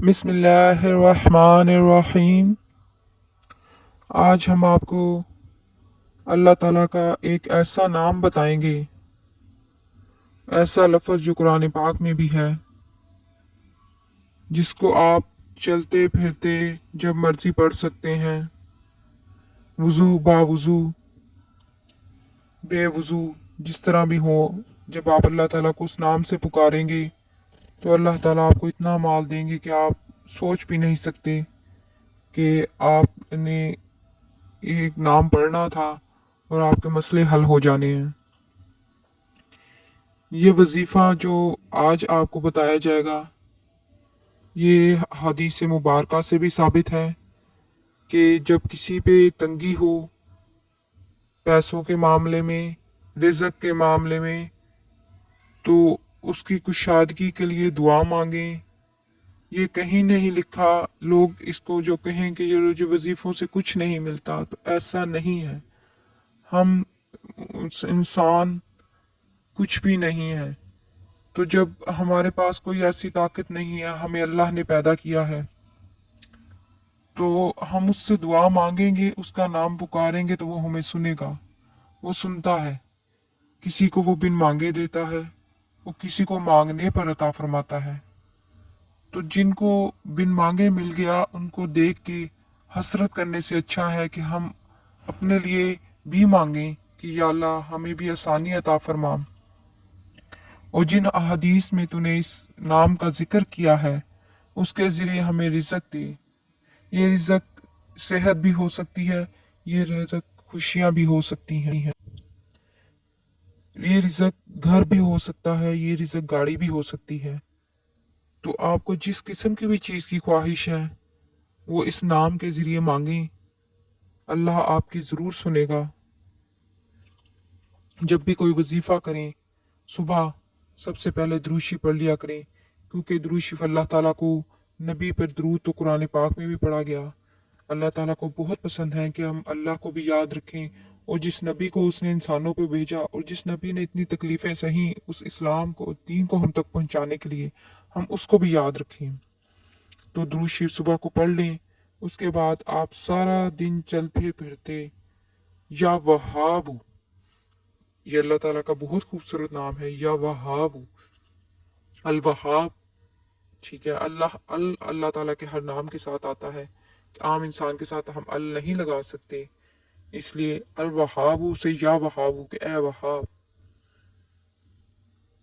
बिस्मिल्लाहिर्रहमानिर्रहीम। आज हम आपको अल्लाह ताला का एक ऐसा नाम बताएंगे, ऐसा लफ्ज़ जो कुरान पाक में भी है, जिसको आप चलते फिरते जब मर्जी पढ़ सकते हैं, वज़ू बावज़ू बेवज़ू जिस तरह भी हो। जब आप अल्लाह ताला को उस नाम से पुकारेंगे तो अल्लाह ताला आपको इतना माल देंगे कि आप सोच भी नहीं सकते कि आपने एक नाम पढ़ना था और आपके मसले हल हो जाने हैं। ये वजीफ़ा जो आज आपको बताया जाएगा, ये हदीस मुबारका से भी साबित है कि जब किसी पे तंगी हो, पैसों के मामले में, रिज़्क़ के मामले में, तो उसकी कुशादगी के लिए दुआ मांगें। ये कहीं नहीं लिखा, लोग इसको जो कहें कि ये जो वजीफ़ों से कुछ नहीं मिलता, तो ऐसा नहीं है। हम इंसान कुछ भी नहीं है। तो जब हमारे पास कोई ऐसी ताकत नहीं है, हमें अल्लाह ने पैदा किया है, तो हम उससे दुआ मांगेंगे, उसका नाम पुकारेंगे तो वो हमें सुनेगा। वो सुनता है। किसी को वो बिन मांगे देता है, वो किसी को मांगने पर अता फरमाता है। तो जिनको बिन मांगे मिल गया, उनको देख के हसरत करने से अच्छा है कि हम अपने लिए भी मांगें कि या अल्लाह हमें भी आसानी अता फरमा। और जिन अहदीस में तूने इस नाम का जिक्र किया है, उसके ज़रिए हमें रिज़्क़ दे। ये रिज़्क़ सेहत भी हो सकती है, ये रिज़्क़ खुशियाँ भी हो सकती हैं, ये रिज़्क़ घर भी हो सकता है, ये रिज़्क़ गाड़ी भी हो सकती है। तो आपको जिस किस्म की भी चीज़ की ख्वाहिश है, वो इस नाम के ज़रिए मांगें, अल्लाह आपकी ज़रूर सुनेगा। जब भी कोई वजीफ़ा करें, सुबह सबसे पहले द्रूशी पढ़ लिया करें, क्योंकि द्रूशी अल्लाह ताला को, नबी पर दरूद तो कुरान पाक में भी पढ़ा गया। अल्लाह ताला को बहुत पसंद है कि हम अल्लाह को भी याद रखें, और जिस नबी को उसने इंसानों पर भेजा और जिस नबी ने इतनी तकलीफ़ें सही उस इस्लाम को, दीन को हम तक पहुंचाने के लिए, हम उसको भी याद रखें। तो दुरूद शरीफ सुबह को पढ़ लें। उसके बाद आप सारा दिन चलते फिरते या वहाब, ये अल्लाह ताला का बहुत खूबसूरत नाम है, या वहाब, अल वहाब। ठीक है, अल्लाह ताला के हर नाम के साथ आता है। आम इंसान के साथ हम अल नहीं लगा सकते, इसलिए अल वहाबू से या वहाबू के ए वहाब।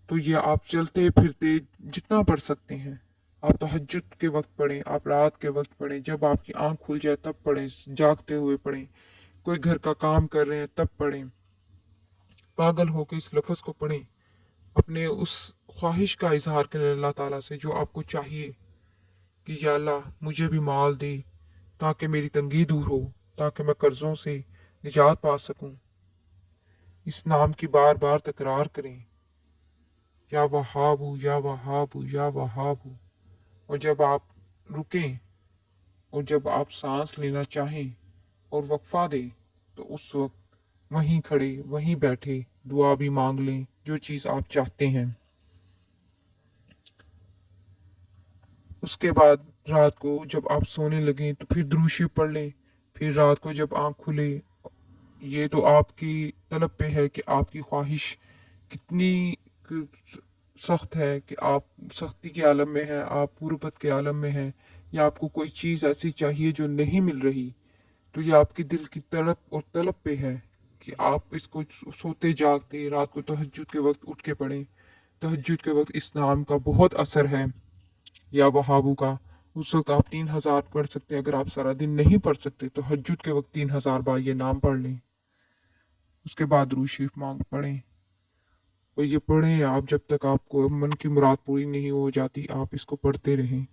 तो ये आप चलते फिरते जितना पढ़ सकते हैं। आप तहज्जुद के वक्त पढ़ें, आप रात के वक्त पढ़ें, जब आपकी आंख खुल जाए तब पढ़ें, जागते हुए पढ़ें, कोई घर का काम कर रहे हैं तब पढ़ें। पागल होकर इस लफ्ज़ को पढ़ें, अपने उस ख्वाहिश का इजहार करें अल्लाह ताला से जो आपको चाहिए कि या अल्लाह मुझे भी माल दे ताकि मेरी तंगी दूर हो, ताकि मैं कर्ज़ों से निजात पा सकूं। इस नाम की बार बार तकरार करें, या वहाबू या वहाबू या वहाबू। और जब आप रुकें और जब आप सांस लेना चाहें और वक्फा दें, तो उस वक्त वहीं खड़े वहीं बैठे दुआ भी मांग लें, जो चीज़ आप चाहते हैं। उसके बाद रात को जब आप सोने लगें तो फिर दुरूद शरीफ पढ़ लें। फिर रात को जब आँख खुले, ये तो आपकी तलब पे है कि आपकी ख्वाहिश कितनी सख्त है कि आप सख्ती के आलम में हैं, आप गुर्बत के आलम में हैं, या आपको कोई चीज़ ऐसी चाहिए जो नहीं मिल रही। तो ये आपकी दिल की तड़प और तलब पे है कि आप इसको सोते जागते रात को तहज्जुद के वक्त उठ के पढ़ें। तहज्जुद के वक्त इस नाम का बहुत असर है, या वहाबू का। उस वक्त आप 3000 पढ़ सकते हैं। अगर आप सारा दिन नहीं पढ़ सकते तो तहज्जुद के वक्त 3000 बार ये नाम पढ़ लें। उसके बाद दुरूद शरीफ मांग पढ़ें, और ये पढ़ें आप जब तक आपको मन की मुराद पूरी नहीं हो जाती, आप इसको पढ़ते रहें।